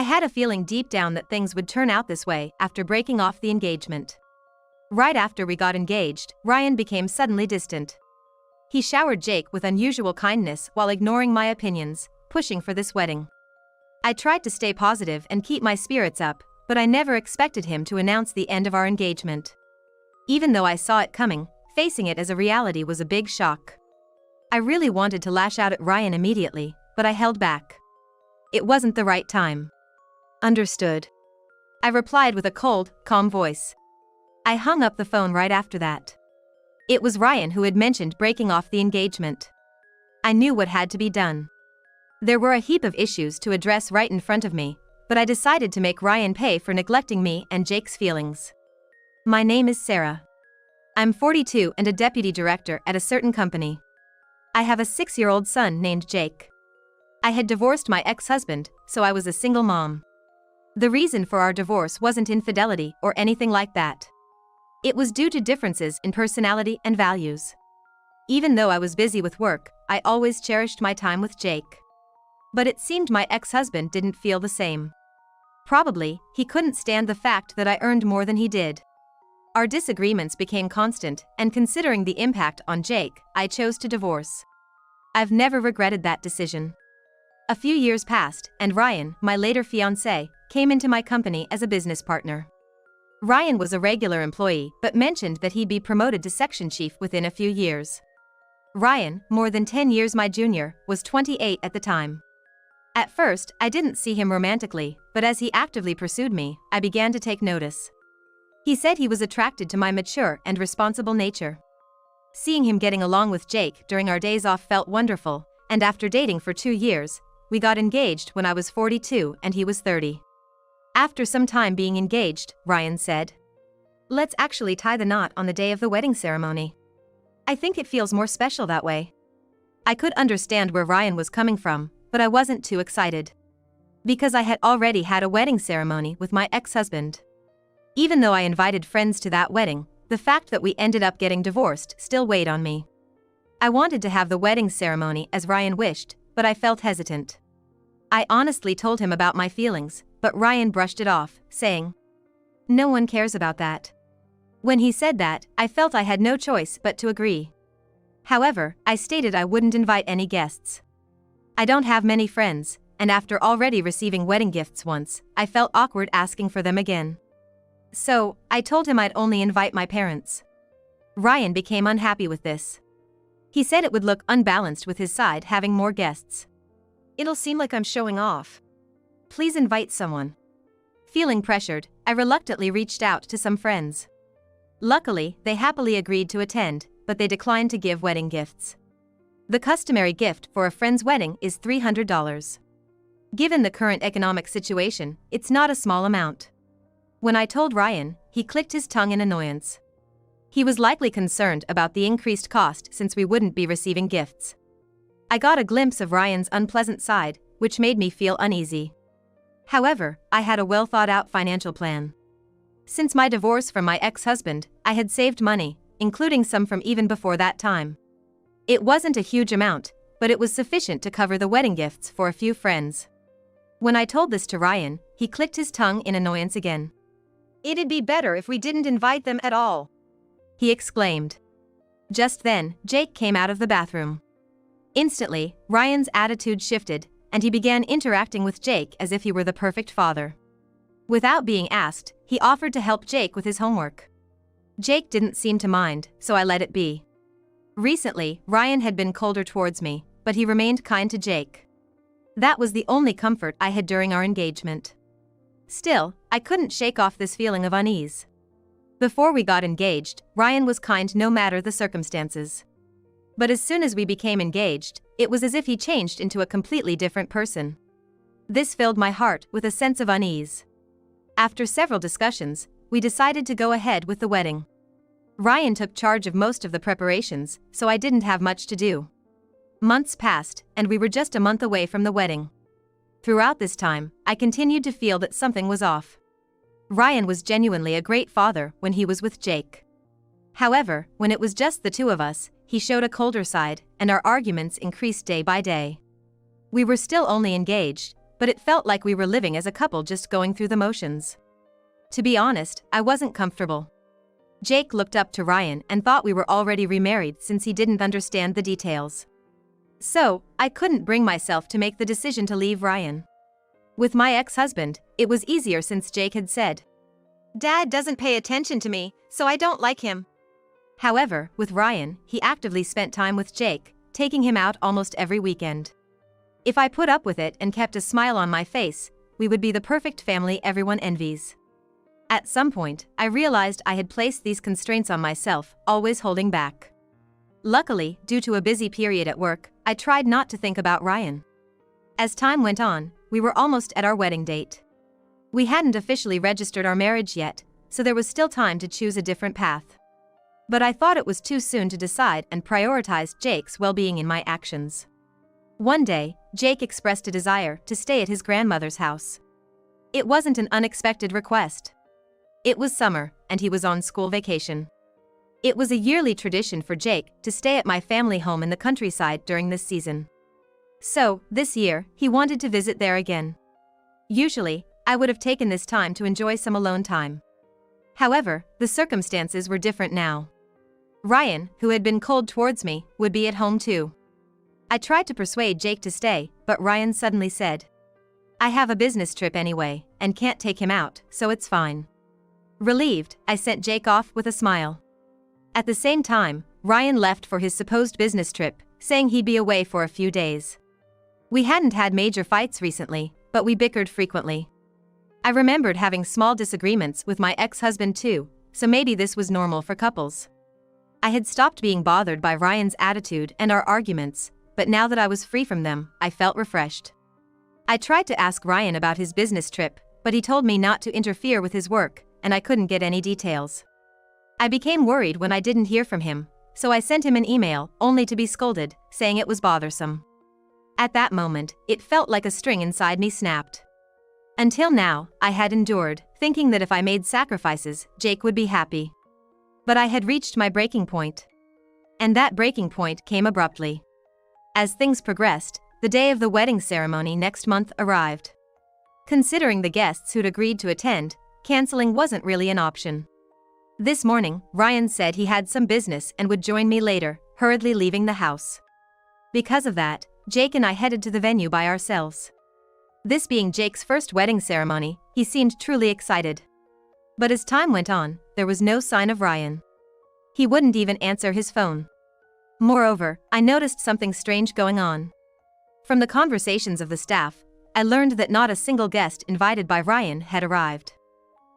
I had a feeling deep down that things would turn out this way after breaking off the engagement. Right after we got engaged, Ryan became suddenly distant. He showered Jake with unusual kindness while ignoring my opinions, pushing for this wedding. I tried to stay positive and keep my spirits up, but I never expected him to announce the end of our engagement. Even though I saw it coming, facing it as a reality was a big shock. I really wanted to lash out at Ryan immediately, but I held back. It wasn't the right time. Understood. I replied with a cold, calm voice. I hung up the phone right after that. It was Ryan who had mentioned breaking off the engagement. I knew what had to be done. There were a heap of issues to address right in front of me, but I decided to make Ryan pay for neglecting me and Jake's feelings. My name is Sarah. I'm 42 and a deputy director at a certain company. I have a 6-year-old son named Jake. I had divorced my ex-husband, so I was a single mom. The reason for our divorce wasn't infidelity or anything like that. It was due to differences in personality and values. Even though I was busy with work, I always cherished my time with Jake. But it seemed my ex-husband didn't feel the same. Probably, he couldn't stand the fact that I earned more than he did. Our disagreements became constant, and considering the impact on Jake, I chose to divorce. I've never regretted that decision. A few years passed, and Ryan, my later fiance, came into my company as a business partner. Ryan was a regular employee but mentioned that he'd be promoted to section chief within a few years. Ryan, more than 10 years my junior, was 28 at the time. At first, I didn't see him romantically, but as he actively pursued me, I began to take notice. He said he was attracted to my mature and responsible nature. Seeing him getting along with Jake during our days off felt wonderful, and after dating for 2 years, we got engaged when I was 42 and he was 30. After some time being engaged, Ryan said, "Let's actually tie the knot on the day of the wedding ceremony. I think it feels more special that way." I could understand where Ryan was coming from, but I wasn't too excited. Because I had already had a wedding ceremony with my ex-husband. Even though I invited friends to that wedding, the fact that we ended up getting divorced still weighed on me. I wanted to have the wedding ceremony as Ryan wished, but I felt hesitant. I honestly told him about my feelings, but Ryan brushed it off, saying, "No one cares about that." When he said that, I felt I had no choice but to agree. However, I stated I wouldn't invite any guests. I don't have many friends, and after already receiving wedding gifts once, I felt awkward asking for them again. So, I told him I'd only invite my parents. Ryan became unhappy with this. He said it would look unbalanced with his side having more guests. "It'll seem like I'm showing off. Please invite someone." Feeling pressured, I reluctantly reached out to some friends. Luckily, they happily agreed to attend, but they declined to give wedding gifts. The customary gift for a friend's wedding is $300. Given the current economic situation, it's not a small amount. When I told Ryan, he clicked his tongue in annoyance. He was likely concerned about the increased cost since we wouldn't be receiving gifts. I got a glimpse of Ryan's unpleasant side, which made me feel uneasy. However, I had a well-thought-out financial plan. Since my divorce from my ex-husband, I had saved money, including some from even before that time. It wasn't a huge amount, but it was sufficient to cover the wedding gifts for a few friends. When I told this to Ryan, he clicked his tongue in annoyance again. "It'd be better if we didn't invite them at all," he exclaimed. Just then, Jake came out of the bathroom. Instantly, Ryan's attitude shifted, and he began interacting with Jake as if he were the perfect father. Without being asked, he offered to help Jake with his homework. Jake didn't seem to mind, so I let it be. Recently, Ryan had been colder towards me, but he remained kind to Jake. That was the only comfort I had during our engagement. Still, I couldn't shake off this feeling of unease. Before we got engaged, Ryan was kind no matter the circumstances. But as soon as we became engaged, it was as if he changed into a completely different person. This filled my heart with a sense of unease. After several discussions, we decided to go ahead with the wedding. Ryan took charge of most of the preparations, so I didn't have much to do. Months passed, and we were just a month away from the wedding. Throughout this time, I continued to feel that something was off. Ryan was genuinely a great father when he was with Jake. However, when it was just the two of us, he showed a colder side, and our arguments increased day by day. We were still only engaged, but it felt like we were living as a couple just going through the motions. To be honest, I wasn't comfortable. Jake looked up to Ryan and thought we were already remarried since he didn't understand the details. So, I couldn't bring myself to make the decision to leave Ryan. With my ex-husband, it was easier since Jake had said, "Dad doesn't pay attention to me, so I don't like him." However, with Ryan, he actively spent time with Jake, taking him out almost every weekend. If I put up with it and kept a smile on my face, we would be the perfect family everyone envies. At some point, I realized I had placed these constraints on myself, always holding back. Luckily, due to a busy period at work, I tried not to think about Ryan. As time went on, we were almost at our wedding date. We hadn't officially registered our marriage yet, so there was still time to choose a different path. But I thought it was too soon to decide and prioritized Jake's well-being in my actions. One day, Jake expressed a desire to stay at his grandmother's house. It wasn't an unexpected request. It was summer, and he was on school vacation. It was a yearly tradition for Jake to stay at my family home in the countryside during this season. So, this year, he wanted to visit there again. Usually, I would have taken this time to enjoy some alone time. However, the circumstances were different now. Ryan, who had been cold towards me, would be at home too. I tried to persuade Jake to stay, but Ryan suddenly said, "I have a business trip anyway, and can't take him out, so it's fine." Relieved, I sent Jake off with a smile. At the same time, Ryan left for his supposed business trip, saying he'd be away for a few days. We hadn't had major fights recently, but we bickered frequently. I remembered having small disagreements with my ex-husband too, so maybe this was normal for couples. I had stopped being bothered by Ryan's attitude and our arguments, but now that I was free from them, I felt refreshed. I tried to ask Ryan about his business trip, but he told me not to interfere with his work, and I couldn't get any details. I became worried when I didn't hear from him, so I sent him an email, only to be scolded, saying it was bothersome. At that moment, it felt like a string inside me snapped. Until now, I had endured, thinking that if I made sacrifices, Jake would be happy. But I had reached my breaking point. And that breaking point came abruptly. As things progressed, the day of the wedding ceremony next month arrived. Considering the guests who'd agreed to attend, canceling wasn't really an option. This morning, Ryan said he had some business and would join me later, hurriedly leaving the house. Because of that, Jake and I headed to the venue by ourselves. This being Jake's first wedding ceremony, he seemed truly excited. But as time went on, there was no sign of Ryan. He wouldn't even answer his phone. Moreover, I noticed something strange going on. From the conversations of the staff, I learned that not a single guest invited by Ryan had arrived.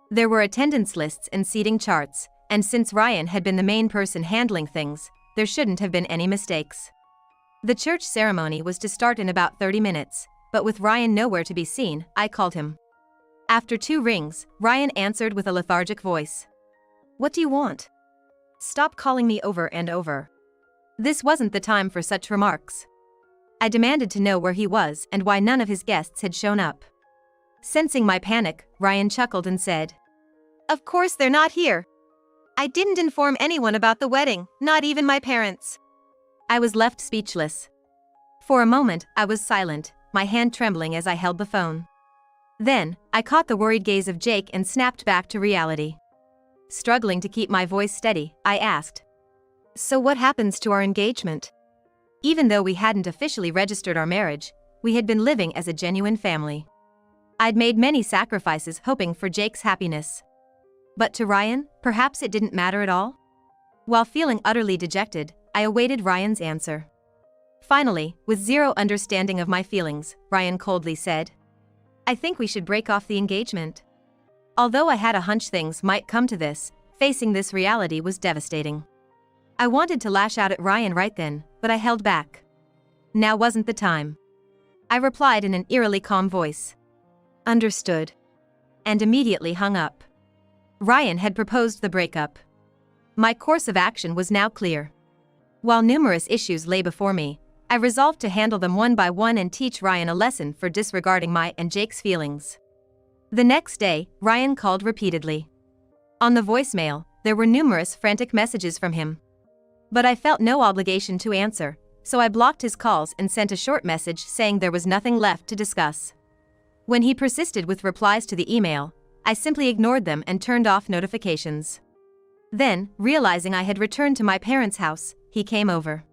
There were attendance lists and seating charts, and since Ryan had been the main person handling things, there shouldn't have been any mistakes. The church ceremony was to start in about 30 minutes, but with Ryan nowhere to be seen, I called him. After 2 rings, Ryan answered with a lethargic voice. "What do you want? Stop calling me over and over." This wasn't the time for such remarks. I demanded to know where he was and why none of his guests had shown up. Sensing my panic, Ryan chuckled and said, "Of course they're not here. I didn't inform anyone about the wedding, not even my parents." I was left speechless. For a moment, I was silent, my hand trembling as I held the phone. Then, I caught the worried gaze of Jake and snapped back to reality. Struggling to keep my voice steady, I asked, "So what happens to our engagement?" Even though we hadn't officially registered our marriage, we had been living as a genuine family. I'd made many sacrifices hoping for Jake's happiness. But to Ryan, perhaps it didn't matter at all? While feeling utterly dejected, I awaited Ryan's answer. Finally, with zero understanding of my feelings, Ryan coldly said, "I think we should break off the engagement." Although I had a hunch things might come to this, facing this reality was devastating. I wanted to lash out at Ryan right then, but I held back. Now wasn't the time. I replied in an eerily calm voice. "Understood." And immediately hung up. Ryan had proposed the breakup. My course of action was now clear. While numerous issues lay before me, I resolved to handle them one by one and teach Ryan a lesson for disregarding my and Jake's feelings. The next day, Ryan called repeatedly. On the voicemail, there were numerous frantic messages from him. But I felt no obligation to answer, so I blocked his calls and sent a short message saying there was nothing left to discuss. When he persisted with replies to the email, I simply ignored them and turned off notifications. Then, realizing I had returned to my parents' house, he came over.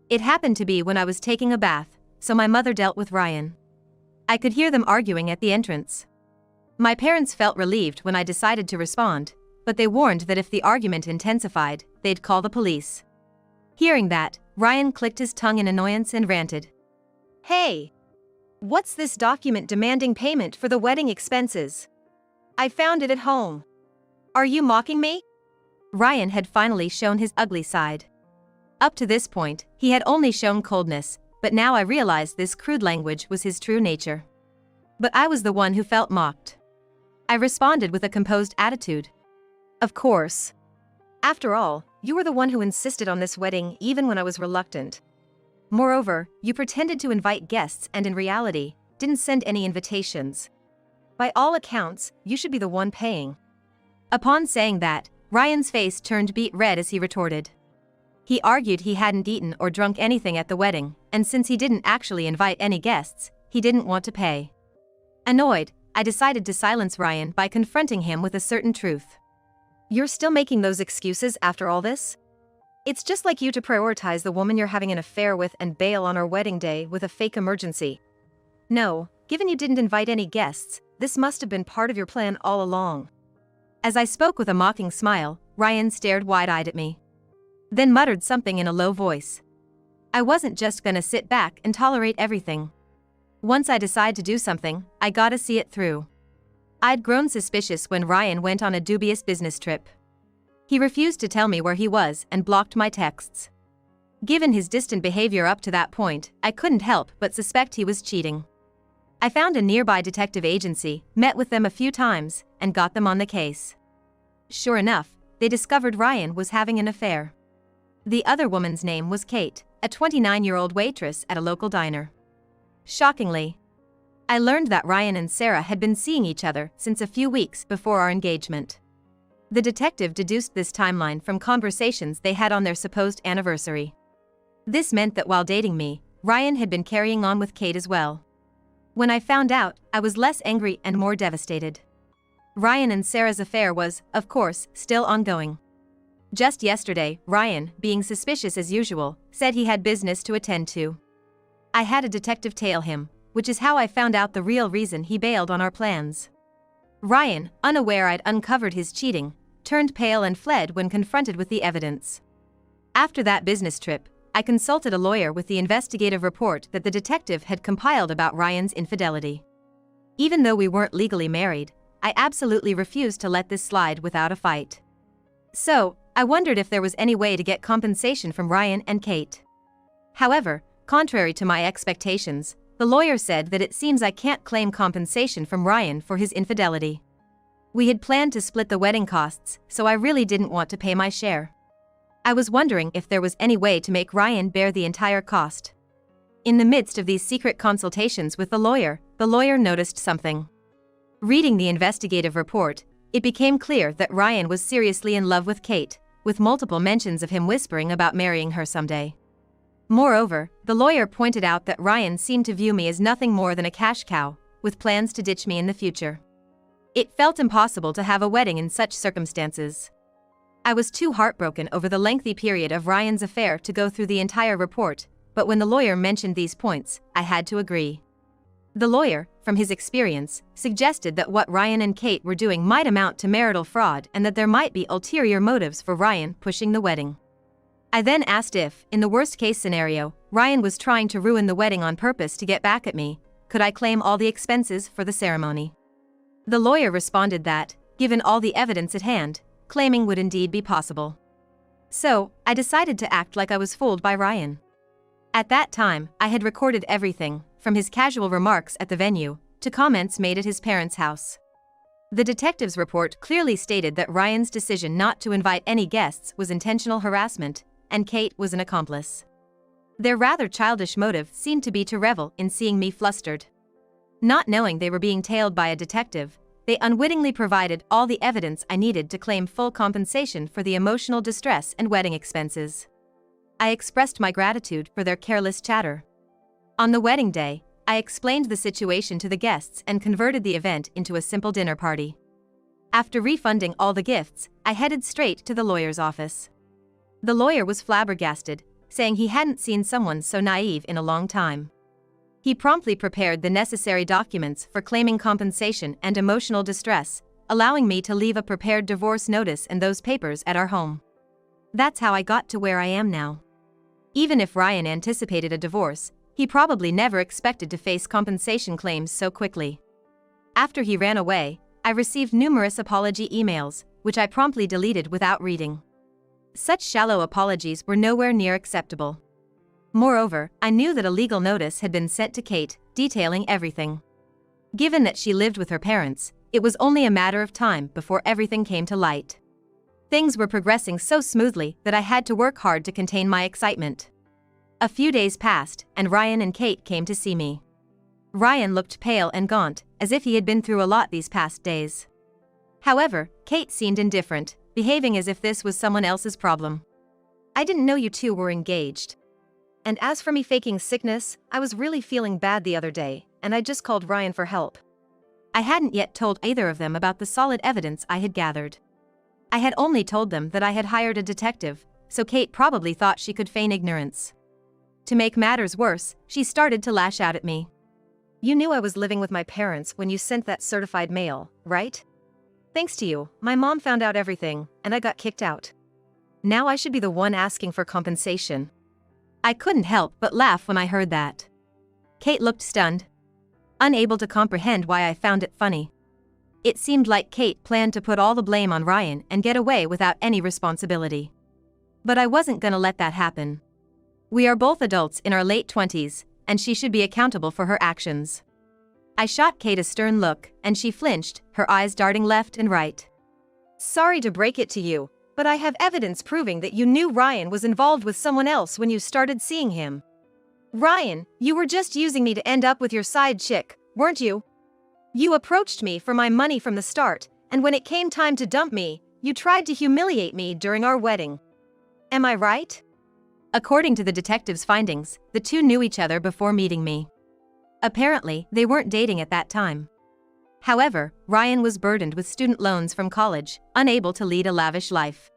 It happened to be when I was taking a bath, so my mother dealt with Ryan. I could hear them arguing at the entrance. My parents felt relieved when I decided to respond, but they warned that if the argument intensified, they'd call the police. Hearing that, Ryan clicked his tongue in annoyance and ranted. "Hey! What's this document demanding payment for the wedding expenses? I found it at home. Are you mocking me?" Ryan had finally shown his ugly side. Up to this point, he had only shown coldness, but now I realized this crude language was his true nature. But I was the one who felt mocked. I responded with a composed attitude. "Of course. After all, you were the one who insisted on this wedding even when I was reluctant. Moreover, you pretended to invite guests and in reality, didn't send any invitations. By all accounts, you should be the one paying." Upon saying that, Ryan's face turned beet red as he retorted. He argued he hadn't eaten or drunk anything at the wedding, and since he didn't actually invite any guests, he didn't want to pay. Annoyed, I decided to silence Ryan by confronting him with a certain truth. "You're still making those excuses after all this? It's just like you to prioritize the woman you're having an affair with and bail on our wedding day with a fake emergency. No, given you didn't invite any guests, this must have been part of your plan all along." As I spoke with a mocking smile, Ryan stared wide-eyed at me. Then muttered something in a low voice. I wasn't just gonna sit back and tolerate everything. Once I decide to do something, I gotta see it through. I'd grown suspicious when Ryan went on a dubious business trip. He refused to tell me where he was and blocked my texts. Given his distant behavior up to that point, I couldn't help but suspect he was cheating. I found a nearby detective agency, met with them a few times, and got them on the case. Sure enough, they discovered Ryan was having an affair. The other woman's name was Kate, a 29-year-old waitress at a local diner. Shockingly, I learned that Ryan and Sarah had been seeing each other since a few weeks before our engagement. The detective deduced this timeline from conversations they had on their supposed anniversary. This meant that while dating me, Ryan had been carrying on with Kate as well. When I found out, I was less angry and more devastated. Ryan and Sarah's affair was, of course, still ongoing. Just yesterday, Ryan, being suspicious as usual, said he had business to attend to. I had a detective tail him, which is how I found out the real reason he bailed on our plans. Ryan, unaware I'd uncovered his cheating, turned pale and fled when confronted with the evidence. After that business trip, I consulted a lawyer with the investigative report that the detective had compiled about Ryan's infidelity. Even though we weren't legally married, I absolutely refused to let this slide without a fight. So, I wondered if there was any way to get compensation from Ryan and Kate. However, contrary to my expectations, the lawyer said that it seems I can't claim compensation from Ryan for his infidelity. We had planned to split the wedding costs, so I really didn't want to pay my share. I was wondering if there was any way to make Ryan bear the entire cost. In the midst of these secret consultations with the lawyer noticed something. Reading the investigative report, it became clear that Ryan was seriously in love with Kate, with multiple mentions of him whispering about marrying her someday. Moreover, the lawyer pointed out that Ryan seemed to view me as nothing more than a cash cow, with plans to ditch me in the future. It felt impossible to have a wedding in such circumstances. I was too heartbroken over the lengthy period of Ryan's affair to go through the entire report, but when the lawyer mentioned these points, I had to agree. The lawyer, from his experience, suggested that what Ryan and Kate were doing might amount to marital fraud and that there might be ulterior motives for Ryan pushing the wedding. I then asked if, in the worst-case scenario, Ryan was trying to ruin the wedding on purpose to get back at me, could I claim all the expenses for the ceremony? The lawyer responded that, given all the evidence at hand, claiming would indeed be possible. So, I decided to act like I was fooled by Ryan. At that time, I had recorded everything, from his casual remarks at the venue, to comments made at his parents' house. The detective's report clearly stated that Ryan's decision not to invite any guests was intentional harassment, and Kate was an accomplice. Their rather childish motive seemed to be to revel in seeing me flustered. Not knowing they were being tailed by a detective, they unwittingly provided all the evidence I needed to claim full compensation for the emotional distress and wedding expenses. I expressed my gratitude for their careless chatter. On the wedding day, I explained the situation to the guests and converted the event into a simple dinner party. After refunding all the gifts, I headed straight to the lawyer's office. The lawyer was flabbergasted, saying he hadn't seen someone so naive in a long time. He promptly prepared the necessary documents for claiming compensation and emotional distress, allowing me to leave a prepared divorce notice and those papers at our home. That's how I got to where I am now. Even if Ryan anticipated a divorce, he probably never expected to face compensation claims so quickly. After he ran away, I received numerous apology emails, which I promptly deleted without reading. Such shallow apologies were nowhere near acceptable. Moreover, I knew that a legal notice had been sent to Kate, detailing everything. Given that she lived with her parents, it was only a matter of time before everything came to light. Things were progressing so smoothly that I had to work hard to contain my excitement. A few days passed, and Ryan and Kate came to see me. Ryan looked pale and gaunt, as if he had been through a lot these past days. However, Kate seemed indifferent, behaving as if this was someone else's problem. "I didn't know you two were engaged. And as for me faking sickness, I was really feeling bad the other day, and I just called Ryan for help." I hadn't yet told either of them about the solid evidence I had gathered. I had only told them that I had hired a detective, so Kate probably thought she could feign ignorance. To make matters worse, she started to lash out at me. "You knew I was living with my parents when you sent that certified mail, right? Thanks to you, my mom found out everything, and I got kicked out. Now I should be the one asking for compensation." I couldn't help but laugh when I heard that. Kate looked stunned, unable to comprehend why I found it funny. It seemed like Kate planned to put all the blame on Ryan and get away without any responsibility. But I wasn't gonna let that happen. We are both adults in our late 20s, and she should be accountable for her actions. I shot Kate a stern look, and she flinched, her eyes darting left and right. "Sorry to break it to you, but I have evidence proving that you knew Ryan was involved with someone else when you started seeing him. Ryan, you were just using me to end up with your side chick, weren't you? You approached me for my money from the start, and when it came time to dump me, you tried to humiliate me during our wedding. Am I right?" According to the detective's findings, the two knew each other before meeting me. Apparently, they weren't dating at that time. However, Ryan was burdened with student loans from college, unable to lead a lavish life.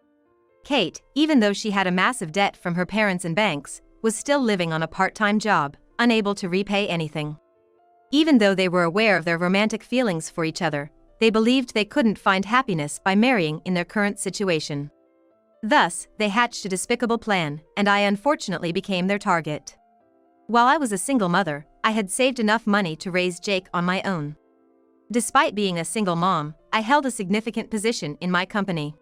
Kate, even though she had a massive debt from her parents and banks, was still living on a part-time job, unable to repay anything. Even though they were aware of their romantic feelings for each other, they believed they couldn't find happiness by marrying in their current situation. Thus, they hatched a despicable plan, and I unfortunately became their target. While I was a single mother, I had saved enough money to raise Jake on my own. Despite being a single mom, I held a significant position in my company.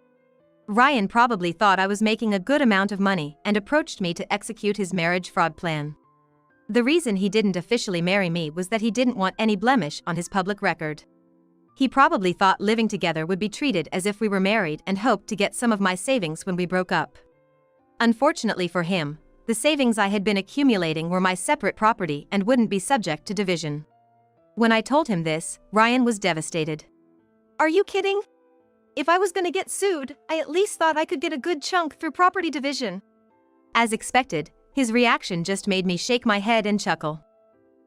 Ryan probably thought I was making a good amount of money and approached me to execute his marriage fraud plan. The reason he didn't officially marry me was that he didn't want any blemish on his public record. He probably thought living together would be treated as if we were married and hoped to get some of my savings when we broke up. Unfortunately for him, the savings I had been accumulating were my separate property and wouldn't be subject to division. When I told him this, Ryan was devastated. "Are you kidding? If I was gonna get sued, I at least thought I could get a good chunk through property division." As expected, his reaction just made me shake my head and chuckle.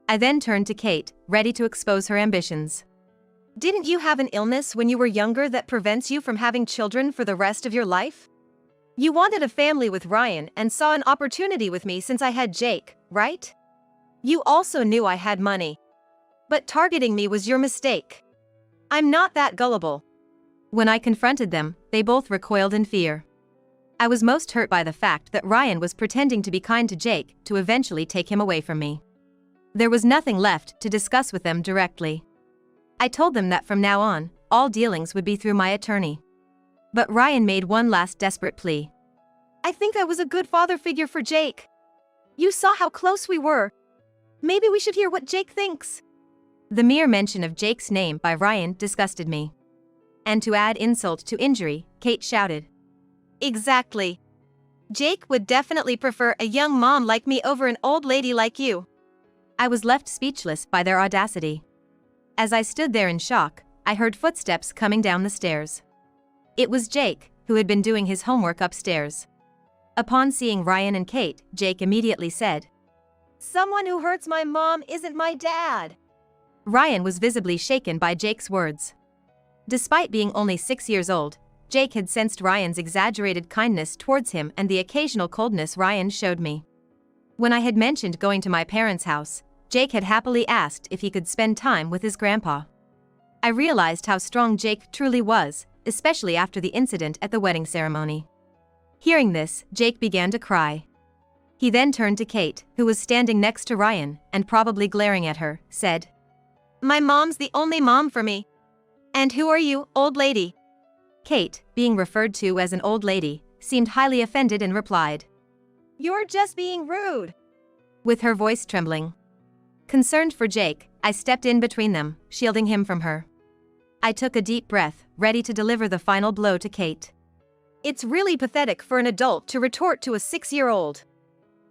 I then turned to Kate, ready to expose her ambitions. "Didn't you have an illness when you were younger that prevents you from having children for the rest of your life? You wanted a family with Ryan and saw an opportunity with me since I had Jake, right? You also knew I had money. But targeting me was your mistake. I'm not that gullible." When I confronted them, they both recoiled in fear. I was most hurt by the fact that Ryan was pretending to be kind to Jake to eventually take him away from me. There was nothing left to discuss with them directly. I told them that from now on, all dealings would be through my attorney. But Ryan made one last desperate plea. "I think I was a good father figure for Jake. You saw how close we were. Maybe we should hear what Jake thinks." The mere mention of Jake's name by Ryan disgusted me. And to add insult to injury, Kate shouted, "Exactly. Jake would definitely prefer a young mom like me over an old lady like you." I was left speechless by their audacity. As I stood there in shock, I heard footsteps coming down the stairs. It was Jake, who had been doing his homework upstairs. Upon seeing Ryan and Kate, Jake immediately said, Someone who hurts my mom isn't my dad. Ryan was visibly shaken by Jake's words. Despite being only 6 years old, Jake had sensed Ryan's exaggerated kindness towards him and the occasional coldness Ryan showed me. When I had mentioned going to my parents' house, Jake had happily asked if he could spend time with his grandpa. I realized how strong Jake truly was, especially after the incident at the wedding ceremony. Hearing this, Jake began to cry. He then turned to Kate, who was standing next to Ryan, and probably glaring at her, said, My mom's the only mom for me. And who are you, old lady? Kate, being referred to as an old lady, seemed highly offended and replied, You're just being rude. With her voice trembling. Concerned for Jake, I stepped in between them, shielding him from her. I took a deep breath, ready to deliver the final blow to Kate. It's really pathetic for an adult to retort to a 6-year-old.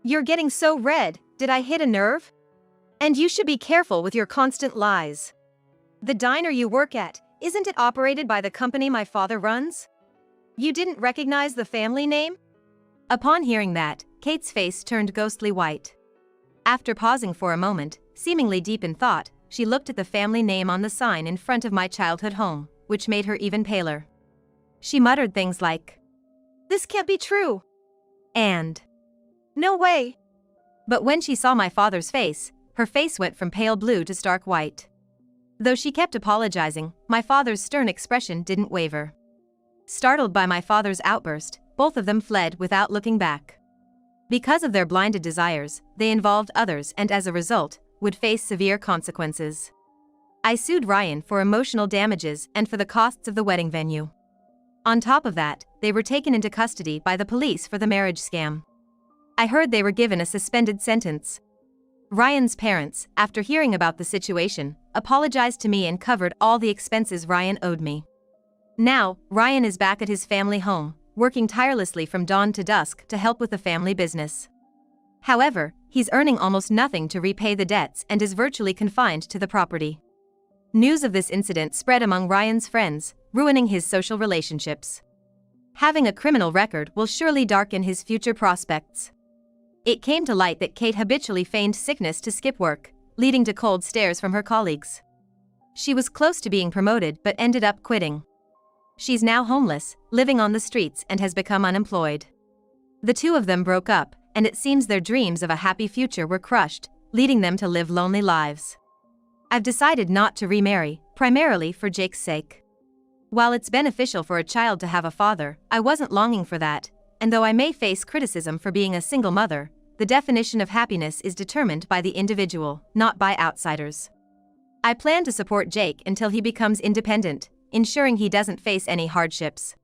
You're getting so red, did I hit a nerve? And you should be careful with your constant lies. The diner you work at, isn't it operated by the company my father runs? You didn't recognize the family name? Upon hearing that, Kate's face turned ghostly white. After pausing for a moment, seemingly deep in thought, she looked at the family name on the sign in front of my childhood home, which made her even paler. She muttered things like, This can't be true. And, No way. But when she saw my father's face, her face went from pale blue to stark white. Though she kept apologizing, my father's stern expression didn't waver. Startled by my father's outburst, both of them fled without looking back. Because of their blinded desires, they involved others and as a result, would face severe consequences. I sued Ryan for emotional damages and for the costs of the wedding venue. On top of that, they were taken into custody by the police for the marriage scam. I heard they were given a suspended sentence. Ryan's parents, after hearing about the situation, apologized to me and covered all the expenses Ryan owed me. Now, Ryan is back at his family home, working tirelessly from dawn to dusk to help with the family business. However, he's earning almost nothing to repay the debts and is virtually confined to the property. News of this incident spread among Ryan's friends, ruining his social relationships. Having a criminal record will surely darken his future prospects. It came to light that Kate habitually feigned sickness to skip work, leading to cold stares from her colleagues. She was close to being promoted but ended up quitting. She's now homeless, living on the streets and has become unemployed. The two of them broke up, and it seems their dreams of a happy future were crushed, leading them to live lonely lives. I've decided not to remarry, primarily for Jake's sake. While it's beneficial for a child to have a father, I wasn't longing for that, and though I may face criticism for being a single mother, the definition of happiness is determined by the individual, not by outsiders. I plan to support Jake until he becomes independent, ensuring he doesn't face any hardships.